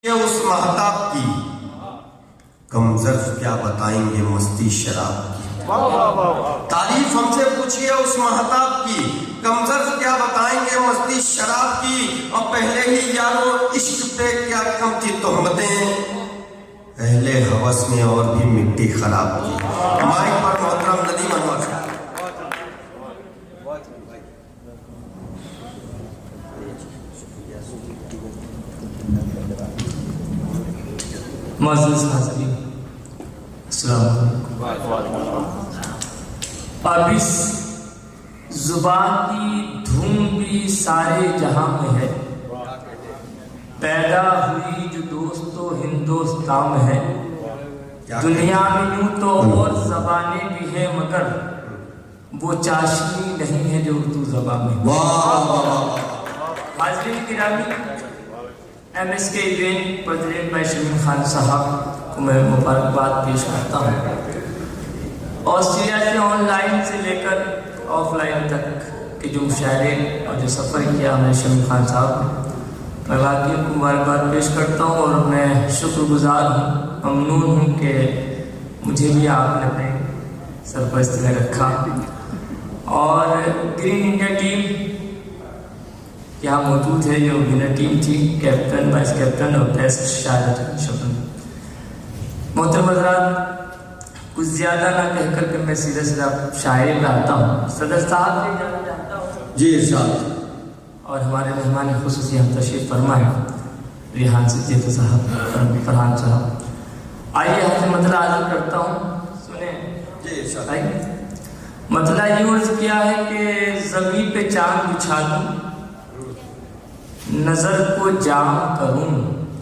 ये उस महताब की कमजर्फ क्या बताएंगे मस्ती शराब की। तारीफ हमसे पूछिए उस महताब की कमजर्फ क्या बताएंगे मस्ती शराब की। और पहले ही यारों इश्क पे क्या कम थी तोहमतें, पहले हवस में और भी मिट्टी खराब की। माइक पर मोहतरम नदीम अनवर। मुअज़्ज़िज़ हाज़रीन, अस्सलाम वालेकुम। अब इस ज़ुबान की धूम भी सारे जहां में है, पैदा हुई जो दोस्तों हिंदुस्तान में है। दुनिया में यूं तो और ज़बानें भी हैं मगर वो चाशनी नहीं है जो उर्दू ज़बान में। हाज़रीन किरामी, MSK इवेंट प्रेसिडेंट भाई शमीम खान साहब को मैं मुबारकबाद पेश करता हूँ। ऑस्ट्रेलिया से ऑनलाइन से लेकर ऑफलाइन तक के जो मुशायरे और जो सफ़र किया हमने शमीम खान साहब, मैं वाकई को मुबारकबाद पेश करता हूँ और मैं शुक्रगुजार हूँ, ममनून हूँ कि मुझे भी आपने अपने सरपरस्त में रखा। और ग्रीन इंडिया टीम यहाँ मौजूद है, जो विनर टीम थी, कैप्टन, वाइस कैप्टन और बेस्ट शायर शबनम। मोहतरम हज़रात, कुछ ज़्यादा ना कहकर के मैं सीधे सीधा शायरी में आता हूँ। सदर साहब से जाना चाहता हूँ जी इरशाद। और हमारे मेहमान खुसूसी हम तशरीफ़ फरमाए रिहान सिद्दीक़ साहब, फरहान साहब। आइए आपसे मतला आज़ करता हूँ, सुने जी इरशाद। आइए, मतला ये अर्ज़ किया है कि ज़मीन पे चाँद बिछा दूँ, नजर को जाम करूं।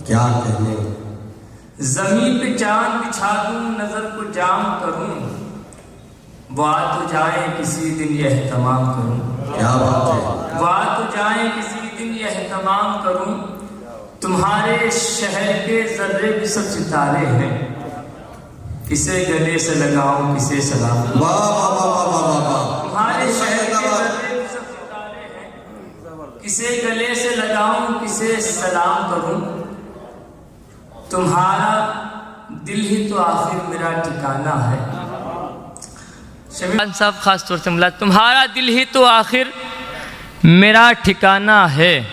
क्या कहने, जमीन पे चांद बिछा दूं, नजर को जाम करूं, बात तो जाए किसी दिन यह तमाम करूं। क्या बात है। बात तो जाए किसी दिन यह तमाम करूं, तुम्हारे शहर के जर्रे भी सब सितारे हैं, किसे गले से लगाऊं किसे सलाम करूं। वाह वाह वाह वाह वाह वाह। तुम्हारे शहर के जर्रे भी सब सितारे हैं, किसे गले से लगाऊं किसे सलाम करूं, तुम्हारा दिल ही तो आखिर मेरा ठिकाना है। शमीम साहब खास तौर से मिला, तुम्हारा दिल ही तो आखिर मेरा ठिकाना है,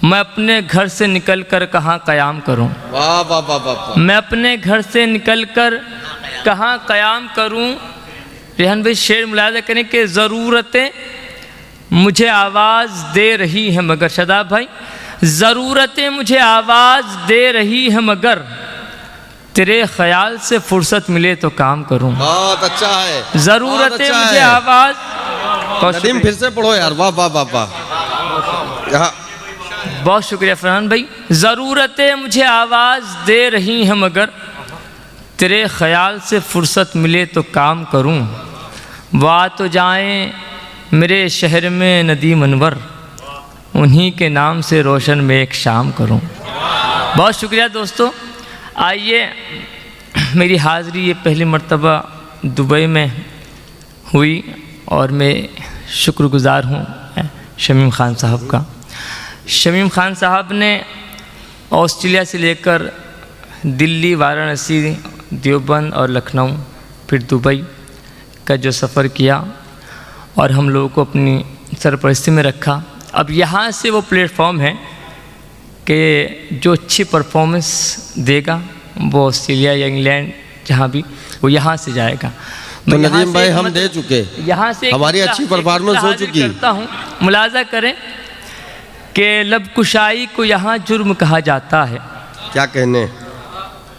मैं अपने घर से निकल कर कहाँ क़याम करूं। वाह वाह वाह वाह। मैं अपने घर से निकल कर कहाँ क़याम करूं। रेहान भाई शेर मुलाज़ा करें कि ज़रूरतें मुझे आवाज़ दे रही है मगर, शदाब भाई, ज़रूरतें मुझे आवाज़ दे रही है मगर, तेरे ख्याल से फुर्सत मिले तो काम करूं। बहुत अच्छा है। ज़रूरतें अच्छा मुझे है। आवाज़। नदीम फिर से पढ़ो यार। वाह वाह वाह वाह। यहाँ बहुत शुक्रिया फरहान भाई। ज़रूरतें मुझे आवाज़ दे रही हैं मगर, तेरे ख्याल से फुर्सत मिले तो काम करूं, वाह तो जाएं मेरे शहर में नदीम अनवर, उन्हीं के नाम से रोशन में एक शाम करूं। बहुत शुक्रिया दोस्तों। आइए, मेरी हाज़री ये पहली मर्तबा दुबई में हुई और मैं शुक्रगुज़ार हूँ शमीम खान साहब का। शमीम खान साहब ने ऑस्ट्रेलिया से लेकर दिल्ली, वाराणसी, देवबंद और लखनऊ, फिर दुबई का जो सफ़र किया और हम लोगों को अपनी सरपरस्ती में रखा। अब यहाँ से वो प्लेटफॉर्म है कि जो अच्छी परफॉर्मेंस देगा वो ऑस्ट्रेलिया या इंग्लैंड जहाँ भी, वो यहाँ से जाएगा। तो नदीम भाई हम दे चुके, यहाँ से हमारी अच्छी परफॉर्मेंस हो चुकी करता हूँ। मुलाजा करें कि लब कुशाई को यहाँ जुर्म कहा जाता है, क्या कहने,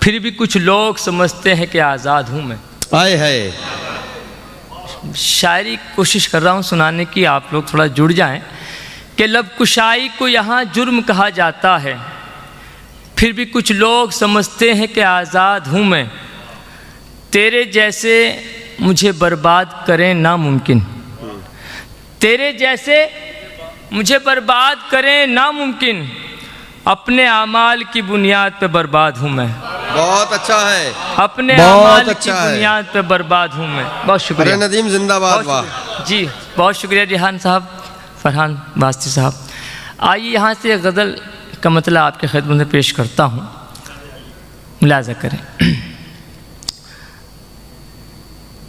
फिर भी कुछ लोग समझते हैं कि आज़ाद हूँ मैं। आए है। शायरी कोशिश कर रहा हूँ सुनाने की, आप लोग थोड़ा जुड़ जाएं कि लब कुशाई को यहाँ जुर्म कहा जाता है, फिर भी कुछ लोग समझते हैं कि आज़ाद हूँ मैं, तेरे जैसे मुझे बर्बाद करें नामुमकिन, तेरे जैसे मुझे बर्बाद करें नामुमकिन, अपने आमाल की बुनियाद पे बर्बाद हूँ मैं। बहुत अच्छा है। अपने बहुत आमाल अच्छा की है। बुनियाद पे बर्बाद हूँ मैं। बहुत शुक्रिया। अरे नदीम जिंदाबाद। वाह जी बहुत शुक्रिया रिहान साहब, फरहान वास्ती साहब। आइए यहाँ से गज़ल का मतलब आपके खिदमत में पेश करता हूँ, मुलाजा करें।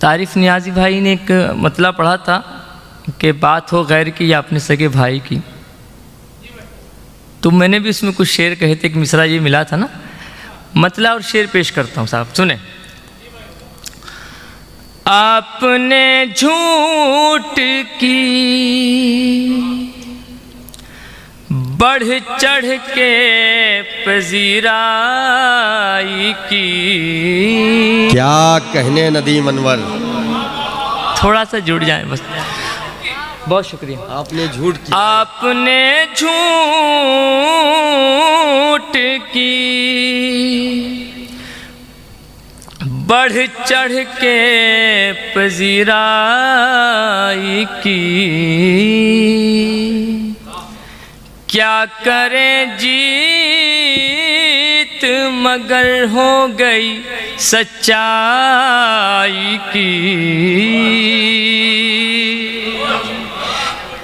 तारीफ़ नियाज़ी भाई ने एक मतलब पढ़ा था कि बात हो गैर की या अपने सगे भाई की, तो मैंने भी उसमें कुछ शेर कहे थे, एक मिसरा ये मिला था ना, मतलब और शेर पेश करता हूँ साहब, सुने। आपने झूठ की बढ़ चढ़ के पजीराई की। क्या कहने नदीम अनवर, थोड़ा सा जुड़ जाए बस। बहुत शुक्रिया। आपने झूठ की, आपने झूठ की बढ़ चढ़ के पजीराई की। क्या करें जीत मगर हो गई सच्चाई की।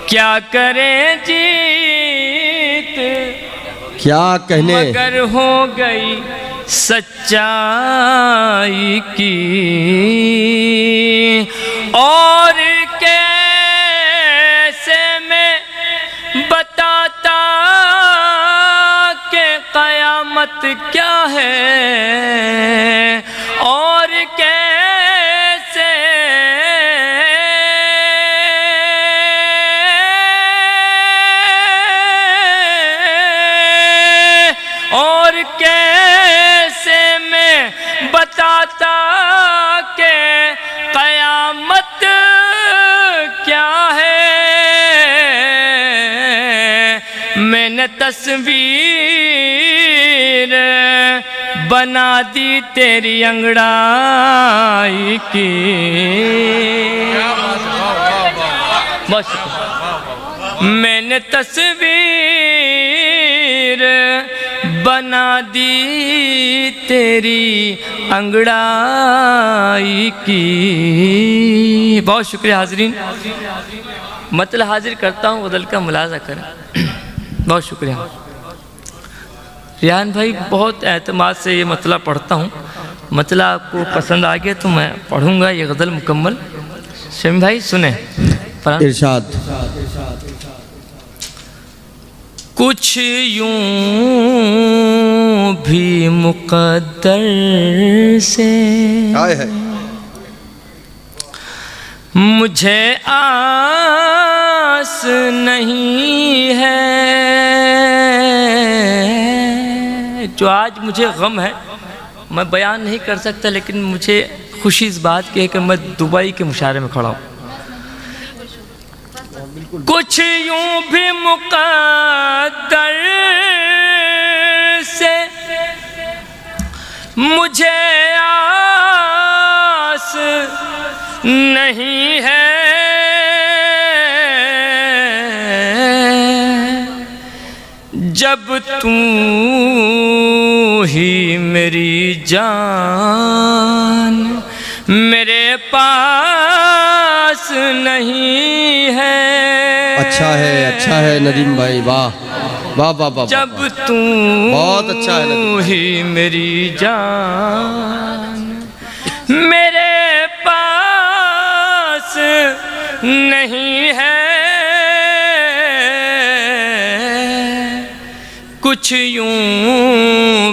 क्या करें जीत क्या कहने मगर हो गई सच्चाई की। और कैसे मैं बताता कि क़यामत क्या है। और कैसे और कैसे मैं बताता कि क़यामत क्या है। मैंने तस्वीर बना दी तेरी अंगड़ाई की। बहुत शुक्रिया। मैंने तस्वीर बना दी तेरी अंगड़ाई की। बहुत शुक्रिया हाज़रीन। मतलब हाजिर करता हूँ, बदल का मुलाजा करें। बहुत शुक्रिया रियान भाई, बहुत एतमाद से ये मतलब पढ़ता हूँ। मतलब आपको पसंद आ गया तो मैं पढ़ूँगा ये गज़ल मुकम्मल। शमी भाई सुने। इरशाद। कुछ यूं भी मुक़द्दर से मुझे आस नहीं है। जो आज मुझे गम है मैं बयान नहीं कर सकता, लेकिन मुझे खुशी इस बात की है कि मैं दुबई के मुशारे में खड़ा हूँ। कुछ यूं भी मुक़द्दर से मुझे आस नहीं है। जब तू ही मेरी जान मेरे पास नहीं है। अच्छा है नदीम भाई, वाह वाह वाह वाह। जब तू बहुत अच्छा है ही मेरी जान मेरे पास नहीं है। कुछ यूं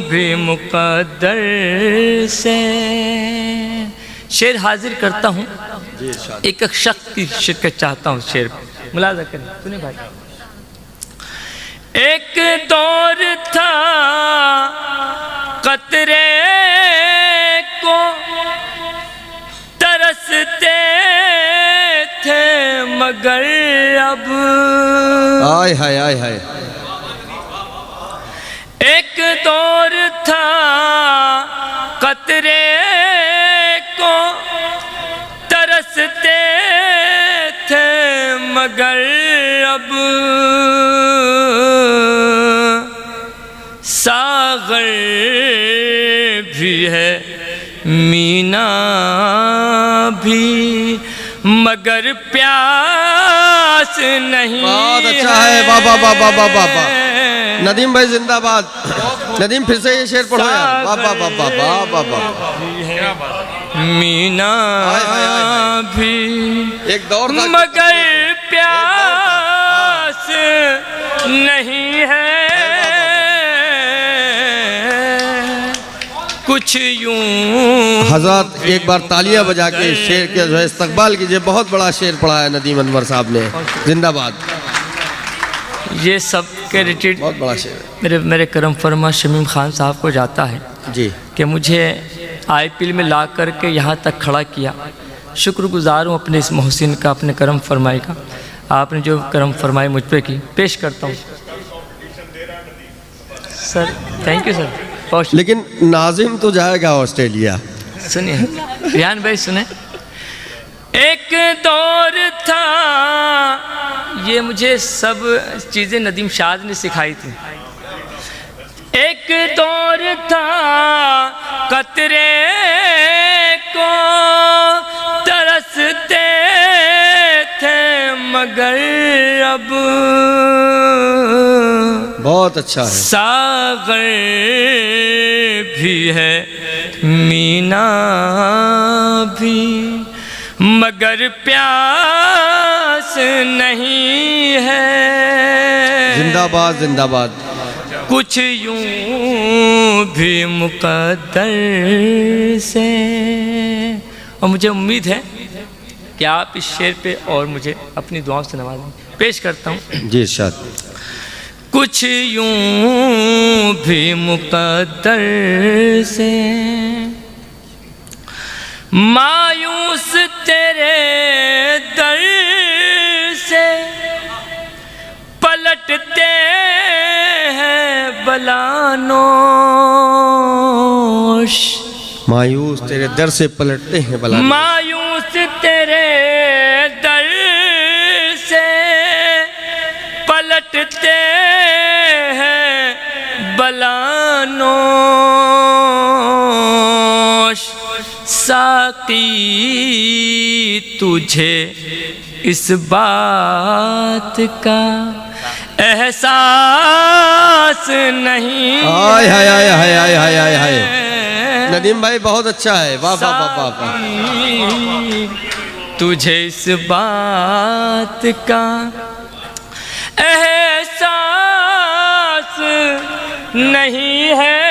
भी मुक़द्दर से। शेर हाजिर करता हूँ, एक शख्स की शिरकत चाहता हूँ शेर पे, मुलाज़ा करें। सुनिए भाई। एक दौर था कतरे को तरसते थे मगर अब। आय हाय आय हाय। एक दौर था कतरे को तरसते थे मगर अब। सागर भी है मीना भी मगर प्यास नहीं। बहुत अच्छा है, वाह वाह वाह वाह वाह वाह। नदीम भाई जिंदाबाद। नदीम फिर से ये शेर पढ़ो यार। वाह वाह वाह वाह वाह वाह वाह। मीना भी एक दौर था मगर प्यास नहीं है, कुछ यूं। हजरत एक बार तालियां बजा के शेर के जो है इस्तकबाल कीजिए। बहुत बड़ा शेर पढ़ा है नदीम अनवर साहब ने, जिंदाबाद। ये सब क्रेडिट बहुत बड़ा शेर है। मेरे करम फरमा शमीम खान साहब को जाता है जी कि मुझे IPL में ला करके यहाँ तक खड़ा किया। शुक्रगुजार हूँ अपने इस मोहसिन का, अपने करम फरमाई का। आपने जो करम फरमाई मुझ पे की, पेश करता हूँ सर। Thank you sir. लेकिन नाजिम तो जाएगा ऑस्ट्रेलिया। सुनिए रियान भाई, सुने। एक दौर था, ये मुझे सब चीज़ें नदीम शाद ने सिखाई थी। एक दौर था कतरे को तरसते थे, मगर अब बहुत अच्छा है। सागर भी है, मीना भी मगर प्यास नहीं है। जिंदाबाद जिंदाबाद। कुछ यूं भी मुकद्दर से। और मुझे उम्मीद है कि आप इस शेर पे और मुझे अपनी दुआओं से नवाजें। पेश करता हूँ जी इरशाद। कुछ यूं भी मुकद्दर से, मायूस तेरे दर से पलटते हैं बलानोश। मायूस तेरे दर से पलटते हैं बला। मायूस तेरे दर से पलटते हैं बलानोश। साकी तुझे इस बात का एहसास नहीं। हाय हाय हाय हाय हाय हाय हाय हाय। नदीम भाई बहुत अच्छा है। वाह वाह वाह वाह वाह। तुझे इस बात का एहसास नहीं है,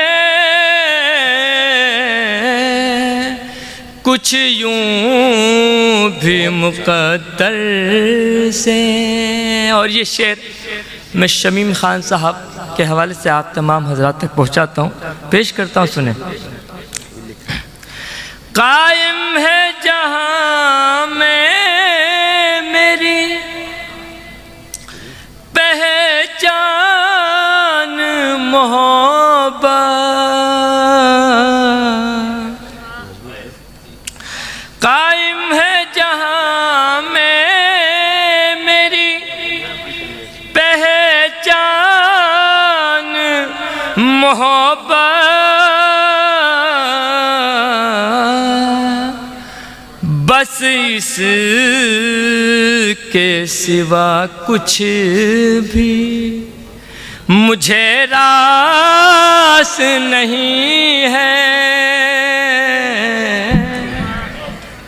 कुछ यूं भी मुकद्दर से। और ये शेर मैं शमीम खान साहब के हवाले से आप तमाम हजरात तक पहुँचाता हूँ, पेश करता हूँ, सुने। कायम है जहाँ में मेरी पहचान मोहब्बत, कायम है जहाँ में मेरी पहचान मोहब्बत। बस इसके सिवा कुछ भी मुझे रास नहीं है।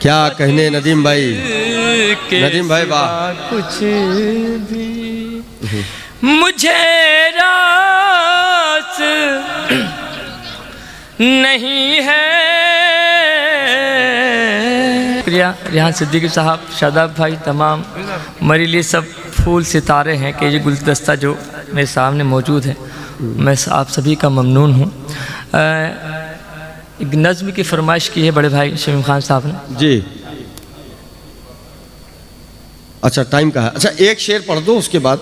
क्या कहने नदीम भाई। नदीम भाई वाह। कुछ भी मुझे रास नहीं है। रिहान सिद्दीकी साहब, शादाब भाई, तमाम मेरे लिए सब फूल सितारे हैं कि ये गुलदस्ता जो मेरे सामने मौजूद है, मैं आप सभी का ममनून हूँ। एक नज़्म की फरमाइश की है बड़े भाई शमीम खान साहब ने। जी अच्छा टाइम का है। अच्छा एक शेर पढ़ दो उसके बाद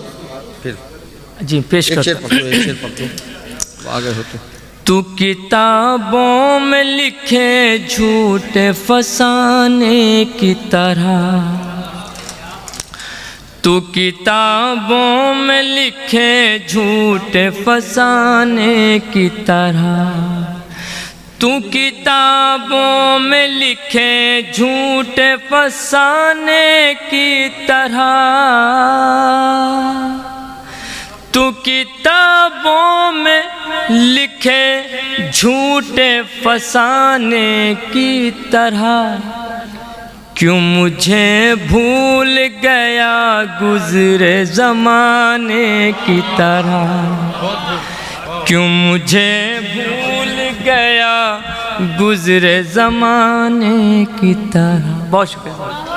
फिर। जी पेश कर। एक शेर पढ़ दो, एक शेर पढ़ दो, आगे होते। तू किताबों में लिखे झूठे फसाने की तरह, तू किताबों में लिखे झूठे फसाने की तरह, तू किताबों में लिखे झूठे फसाने की तरह, तू किताबों में लिखे झूठे फसाने की तरह क्यों मुझे भूल गया गुज़रे ज़माने की तरह, क्यों मुझे भूल गया गुज़रे ज़माने की तरह। बहुत शुक्रिया।